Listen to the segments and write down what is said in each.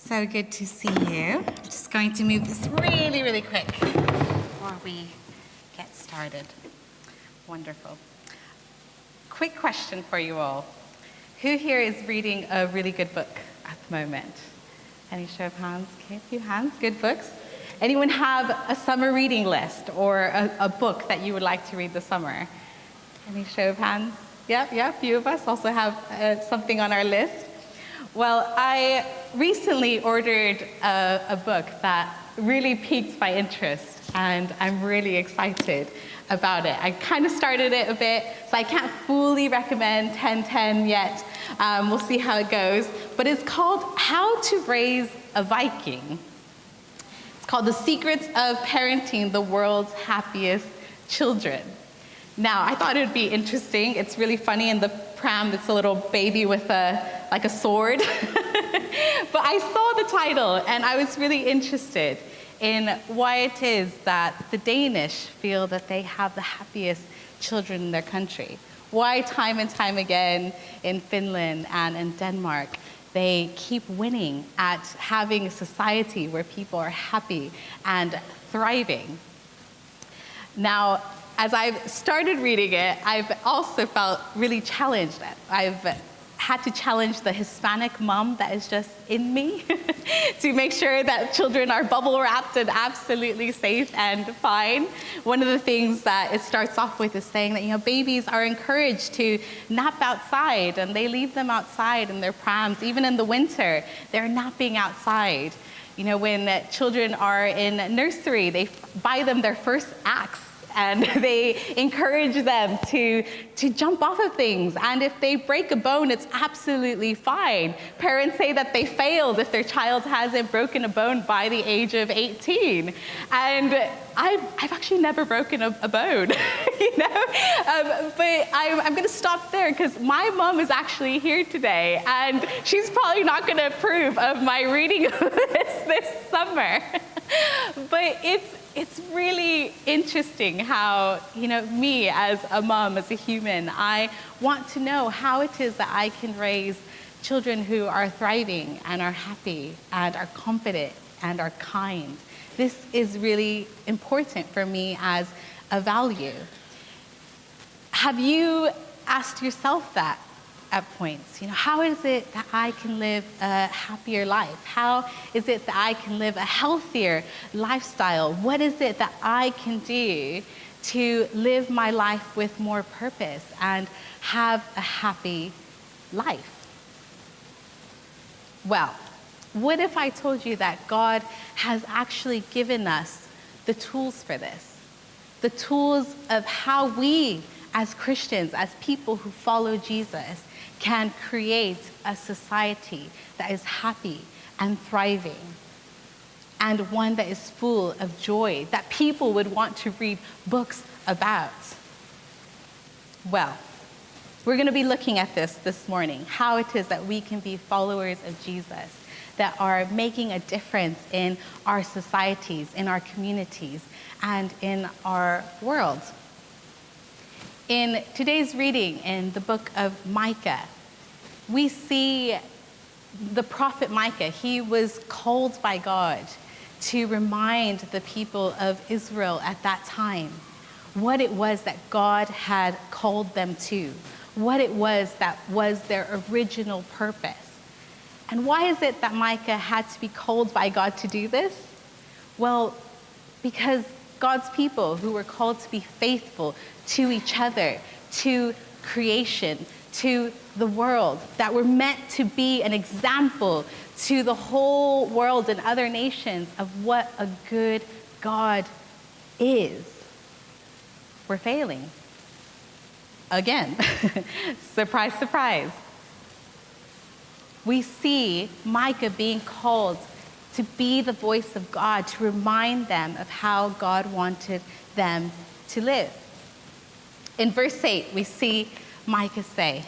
So good to see you. I'm just going to move this really, really quick before we get started. Wonderful. Quick question for you all. Who here is reading a really good book at the moment? Any show of hands? Okay, a few hands. Good books. Anyone have a summer reading list or a book that you would like to read this summer? Any show of hands? Yeah, a few of us also have something on our list. Well, I recently ordered a book that really piqued my interest, and I'm really excited about it. I kind of started it a bit, so I can't fully recommend 1010 yet. We'll see how it goes. But it's called How to Raise a Viking. It's called The Secrets of Parenting the World's Happiest Children. Now, I thought it would be interesting. It's really funny in the pram, it's a little baby with like a sword. But I saw the title and I was really interested in why it is that the Danish feel that they have the happiest children in their country. Why time and time again in Finland and in Denmark, they keep winning at having a society where people are happy and thriving. Now, as I've started reading it, I've also felt really challenged. I've had to challenge the Hispanic mom that is just in me to make sure that children are bubble wrapped and absolutely safe and fine. One of the things that it starts off with is saying that, babies are encouraged to nap outside, and they leave them outside in their prams. Even in the winter, they're napping outside. When children are in nursery, they buy them their first axe, and they encourage them to jump off of things. And if they break a bone, it's absolutely fine. Parents say that they failed if their child hasn't broken a bone by the age of 18. And I've actually never broken a bone, but I'm going to stop there because my mom is actually here today, and she's probably not going to approve of my reading this summer. But it's really interesting how, me as a mom, as a human, I want to know how it is that I can raise children who are thriving and are happy and are confident and are kind. This is really important for me as a value. Have you asked yourself that at points? How is it that I can live a happier life? How is it that I can live a healthier lifestyle? What is it that I can do to live my life with more purpose and have a happy life? Well, what if I told you that God has actually given us the tools for this? The tools of how we, as Christians, as people who follow Jesus, can create a society that is happy and thriving, and one that is full of joy, that people would want to read books about. Well, we're going to be looking at this morning, how it is that we can be followers of Jesus, that are making a difference in our societies, in our communities, and in our world. In today's reading in the book of Micah, we see the prophet Micah. He was called by God to remind the people of Israel at that time what it was that God had called them to, what it was that was their original purpose. And why is it that Micah had to be called by God to do this? Well, because God's people who were called to be faithful to each other, to creation, to the world, that were meant to be an example to the whole world and other nations of what a good God is, we're failing. Again. Surprise, surprise. We see Micah being called to be the voice of God, to remind them of how God wanted them to live. In verse 8, we see Micah say,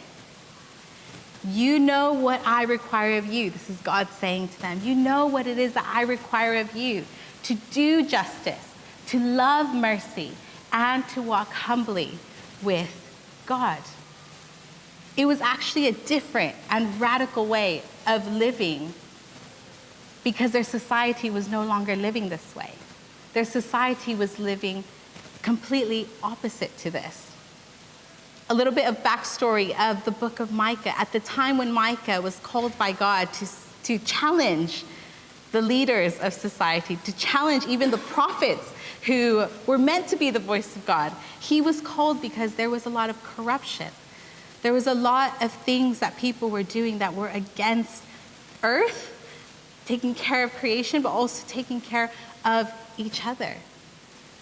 "You know what I require of you." This is God saying to them, "You know what it is that I require of you, to do justice, to love mercy, and to walk humbly with God." It was actually a different and radical way of living because their society was no longer living this way. Their society was living completely opposite to this. A little bit of backstory of the book of Micah. At the time when Micah was called by God to challenge the leaders of society, to challenge even the prophets who were meant to be the voice of God, he was called because there was a lot of corruption. There was a lot of things that people were doing that were against earth, taking care of creation, but also taking care of each other.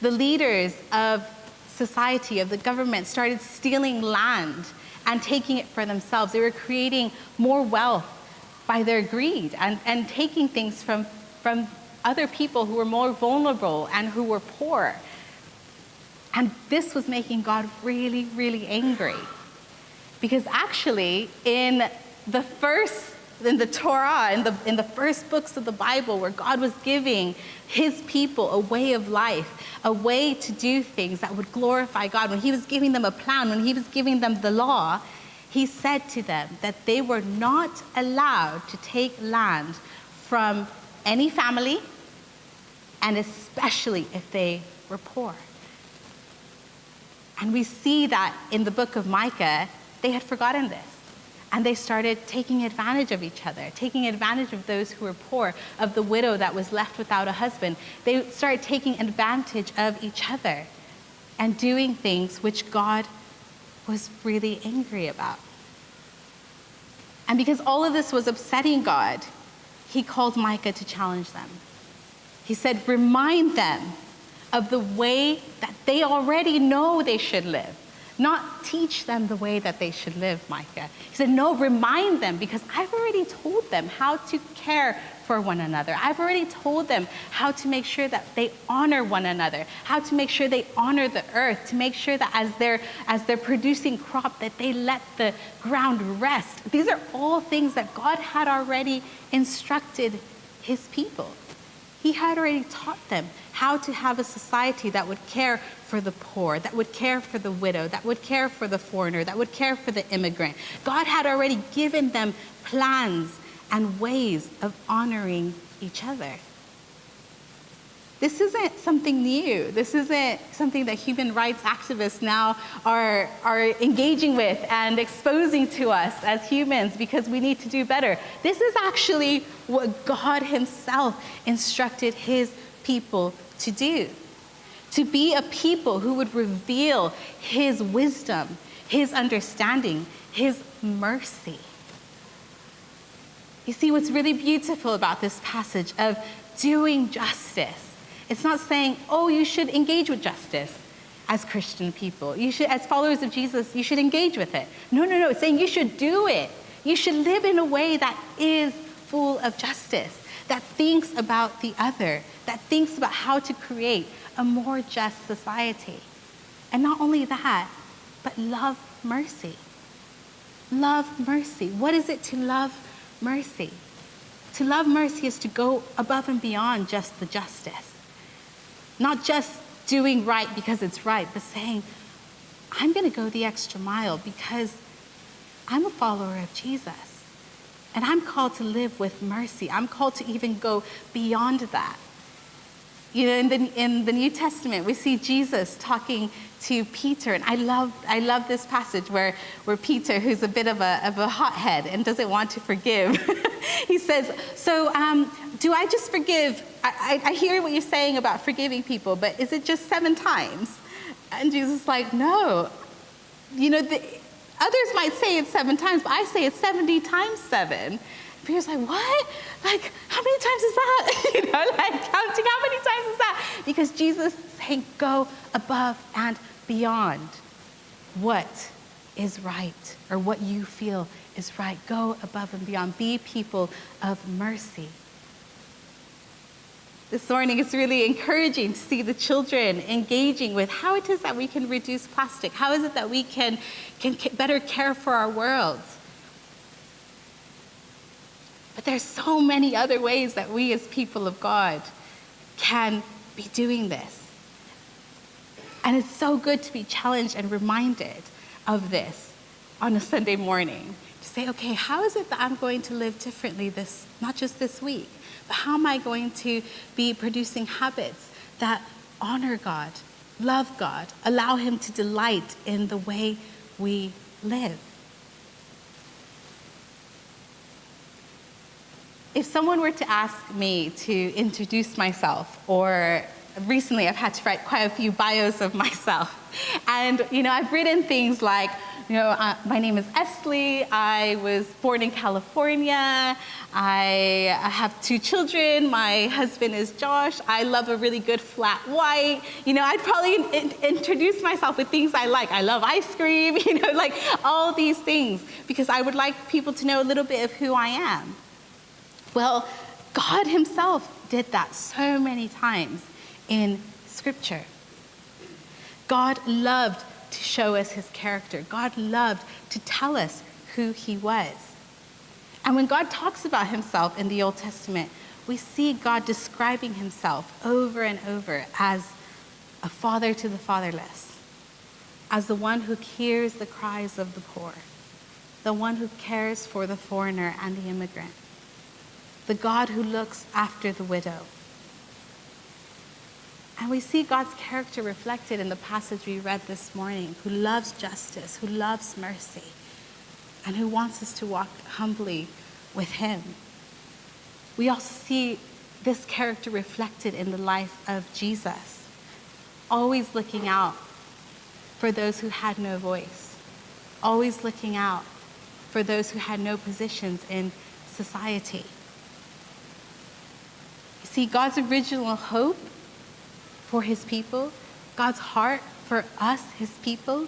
The leaders of society, of the government, started stealing land and taking it for themselves. They were creating more wealth by their greed and taking things from other people who were more vulnerable and who were poor. And this was making God really, really angry. Because actually, in the Torah, in the first books of the Bible, where God was giving his people a way of life, a way to do things that would glorify God, when he was giving them a plan, when he was giving them the law, he said to them that they were not allowed to take land from any family, and especially if they were poor. And we see that in the book of Micah, they had forgotten this. And they started taking advantage of each other, taking advantage of those who were poor, of the widow that was left without a husband. They started taking advantage of each other and doing things which God was really angry about. And because all of this was upsetting God, he called Micah to challenge them. He said, remind them of the way that they already know they should live. Not teach them the way that they should live, Micah. He said, no, remind them, because I've already told them how to care for one another. I've already told them how to make sure that they honor one another, how to make sure they honor the earth, to make sure that as they're producing crop, that they let the ground rest. These are all things that God had already instructed his people. He had already taught them how to have a society that would care for the poor, that would care for the widow, that would care for the foreigner, that would care for the immigrant. God had already given them plans and ways of honoring each other. This isn't something new. This isn't something that human rights activists now are engaging with and exposing to us as humans because we need to do better. This is actually what God himself instructed his people to do. To be a people who would reveal his wisdom, his understanding, his mercy. You see, what's really beautiful about this passage of doing justice, it's not saying, oh, you should engage with justice as Christian people. You should, as followers of Jesus, you should engage with it. No. It's saying you should do it. You should live in a way that is full of justice, that thinks about the other, that thinks about how to create a more just society. And not only that, but love mercy. Love mercy. What is it to love mercy? To love mercy is to go above and beyond just the justice. Not just doing right because it's right, but saying, I'm going to go the extra mile because I'm a follower of Jesus. And I'm called to live with mercy. I'm called to even go beyond that. You know, in the New Testament, we see Jesus talking to Peter, and I love this passage where Peter, who's a bit of a hothead and doesn't want to forgive, he says, so do I just forgive? I hear what you're saying about forgiving people, but is it just 7 times? And Jesus is like, no. You know, others might say it's 7 times, but I say it's 70 times 7. Peter's like, what? Like, how many times is that? You know, like, counting how many times is that? Because Jesus is saying, go above and beyond what is right or what you feel is right. Go above and beyond. Be people of mercy. This morning, it's really encouraging to see the children engaging with how it is that we can reduce plastic. How is it that we can better care for our world? But there's so many other ways that we as people of God can be doing this. And it's so good to be challenged and reminded of this on a Sunday morning. To say, okay, how is it that I'm going to live differently not just this week, But how am I going to be producing habits that honor God, love God, allow him to delight in the way we live? If someone were to ask me to introduce myself, or recently I've had to write quite a few bios of myself, and I've written things like, my name is Esley, I was born in California, I have 2 children, my husband is Josh, I love a really good flat white. I'd probably introduce myself with things I like. I love ice cream, like all these things, because I would like people to know a little bit of who I am. Well, God himself did that so many times in Scripture. God loved to show us his character. God loved to tell us who he was. And when God talks about himself in the Old Testament, we see God describing himself over and over as a father to the fatherless, as the one who hears the cries of the poor, the one who cares for the foreigner and the immigrant, the God who looks after the widow. And we see God's character reflected in the passage we read this morning, who loves justice, who loves mercy, and who wants us to walk humbly with him. We also see this character reflected in the life of Jesus, always looking out for those who had no voice, always looking out for those who had no positions in society. See, God's original hope for his people, God's heart for us, his people,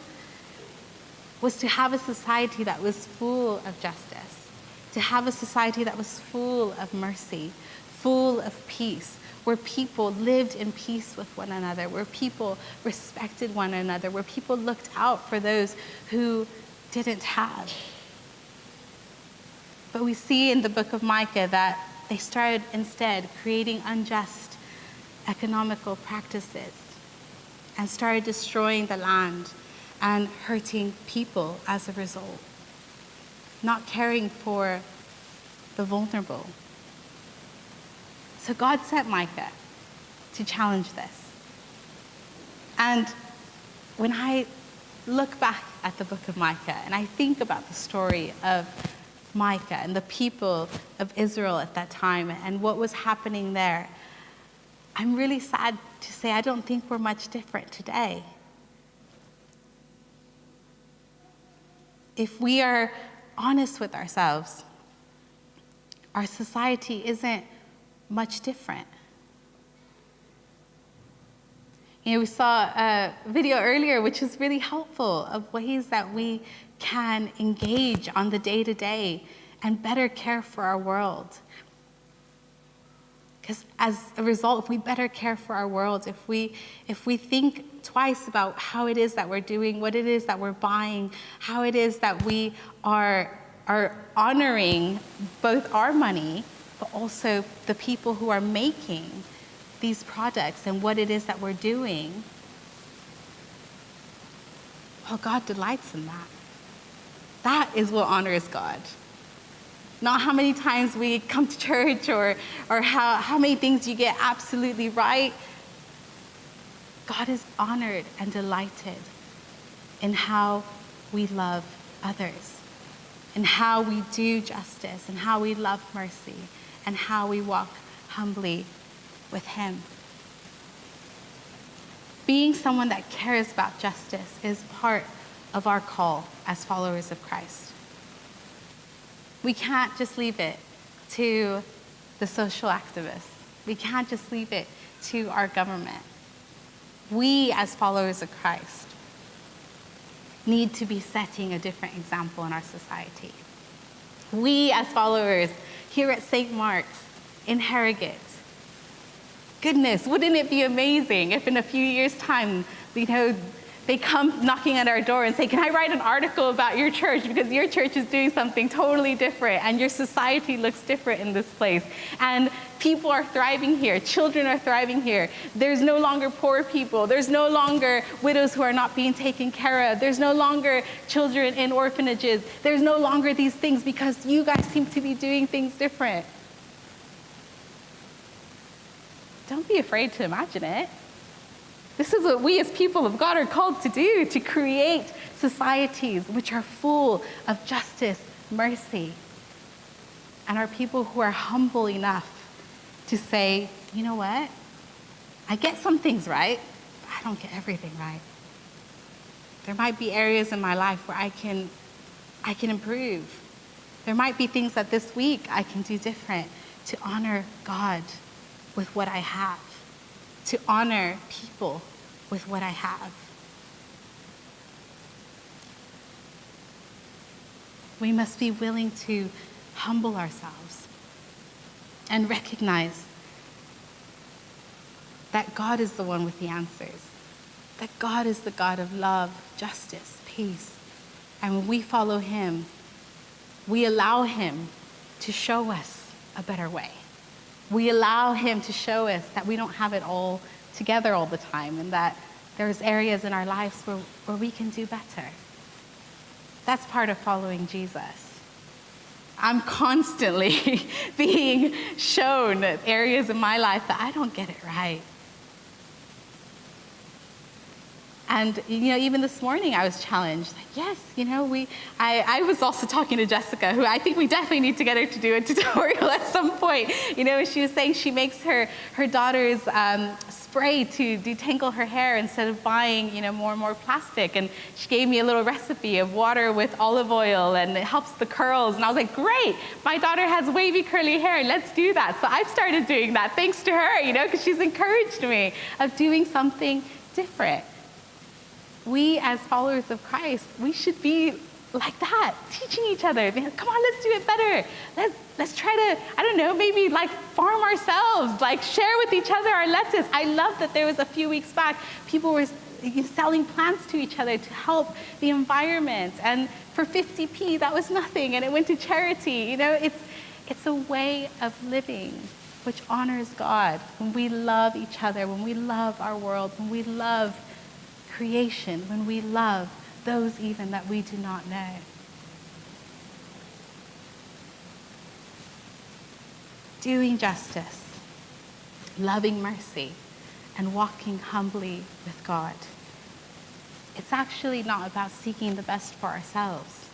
was to have a society that was full of justice, to have a society that was full of mercy, full of peace, where people lived in peace with one another, where people respected one another, where people looked out for those who didn't have. But we see in the book of Micah that they started instead creating unjust economical practices and started destroying the land and hurting people as a result, not caring for the vulnerable. So God sent Micah to challenge this. And when I look back at the book of Micah and I think about the story of Micah and the people of Israel at that time and what was happening there, I'm really sad to say I don't think we're much different today. If we are honest with ourselves, our society isn't much different. We saw a video earlier which was really helpful of ways that we can engage on the day-to-day and better care for our world. Because as a result, if we better care for our world, if we think twice about how it is that we're doing, what it is that we're buying, how it is that we are honoring both our money, but also the people who are making these products and what it is that we're doing, well, God delights in that. That is what honors God. Not how many times we come to church or how many things you get absolutely right. God is honored and delighted in how we love others, in how we do justice, and how we love mercy, and how we walk humbly with him. Being someone that cares about justice is part of our call as followers of Christ. We can't just leave it to the social activists. We can't just leave it to our government. We, as followers of Christ, need to be setting a different example in our society. We, as followers here at St. Mark's in Harrogate, goodness, wouldn't it be amazing if in a few years' time, they come knocking at our door and say, can I write an article about your church because your church is doing something totally different and your society looks different in this place. And people are thriving here. Children are thriving here. There's no longer poor people. There's no longer widows who are not being taken care of. There's no longer children in orphanages. There's no longer these things because you guys seem to be doing things different. don't be afraid to imagine it. This is what we as people of God are called to do, to create societies which are full of justice, mercy, and are people who are humble enough to say, you know what? I get some things right, but I don't get everything right. There might be areas in my life where I can improve. There might be things that this week I can do different to honor God with what I have, to honor people with what I have. We must be willing to humble ourselves and recognize that God is the one with the answers, that God is the God of love, justice, peace. And when we follow him, we allow him to show us a better way. We allow him to show us that we don't have it all together all the time, and that there's areas in our lives where we can do better. That's part of following Jesus. I'm constantly being shown areas in my life that I don't get it right. And, even this morning I was challenged. Like, yes, I was also talking to Jessica, who I think we definitely need to get her to do a tutorial at some point. She was saying she makes her daughter's spray to detangle her hair instead of buying, more and more plastic. And she gave me a little recipe of water with olive oil, and it helps the curls. And I was like, great, my daughter has wavy curly hair, let's do that. So I've started doing that thanks to her, because she's encouraged me of doing something different. We, as followers of Christ, we should be like that, teaching each other. Come on, let's do it better. Let's try to, maybe farm ourselves, share with each other our lettuce. I love that there was a few weeks back, people were selling plants to each other to help the environment. And for 50p, that was nothing, and it went to charity. It's a way of living which honors God. When we love each other, when we love our world, when we love creation, when we love those even that we do not know. Doing justice, loving mercy, and walking humbly with God. It's actually not about seeking the best for ourselves.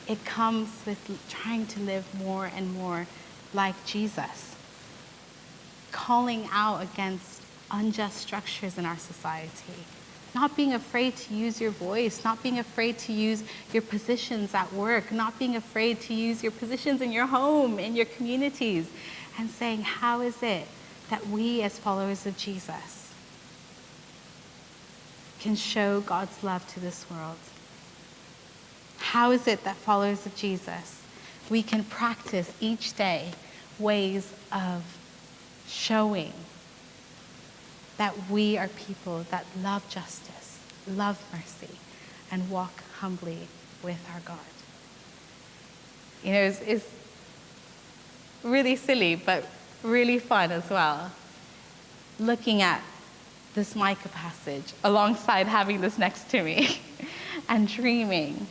It comes with trying to live more and more like Jesus, calling out against unjust structures in our society. Not being afraid to use your voice, not being afraid to use your positions at work, not being afraid to use your positions in your home, in your communities, and saying, how is it that we as followers of Jesus can show God's love to this world? How is it that followers of Jesus, we can practice each day ways of showing that we are people that love justice, love mercy, and walk humbly with our God? It's really silly, but really fun as well. Looking at this Micah passage alongside having this next to me and dreaming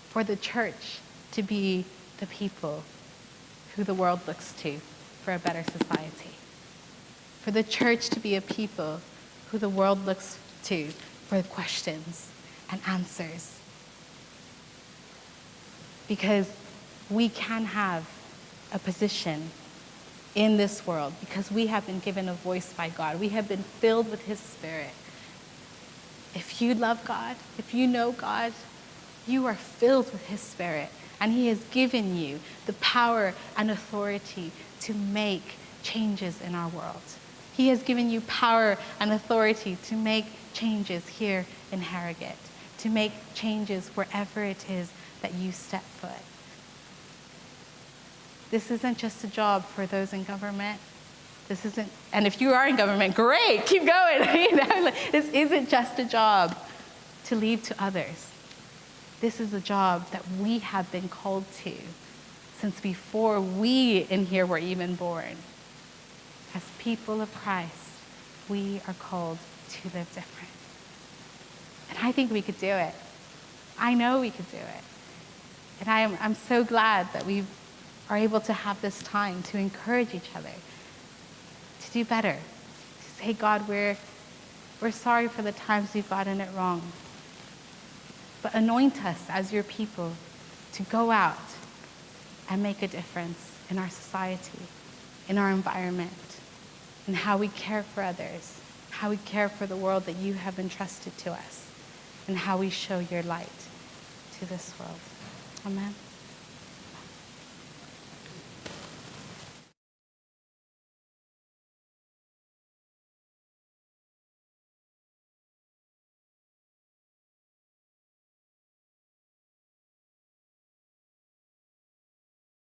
for the church to be the people who the world looks to for a better society. For the church to be a people who the world looks to for questions and answers. Because we can have a position in this world because we have been given a voice by God. We have been filled with his Spirit. If you love God, if you know God, you are filled with his Spirit, and he has given you the power and authority to make changes in our world. He has given you power and authority to make changes here in Harrogate, to make changes wherever it is that you step foot. This isn't just a job for those in government. And if you are in government, great, keep going. This isn't just a job to leave to others. This is a job that we have been called to since before we in here were even born. As people of Christ, we are called to live different. And I think we could do it. I know we could do it. And I'm so glad that we are able to have this time to encourage each other, do better. To say, God, we're sorry for the times we've gotten it wrong. But anoint us as your people to go out and make a difference in our society, in our environment, in how we care for others, how we care for the world that you have entrusted to us, and how we show your light to this world. Amen.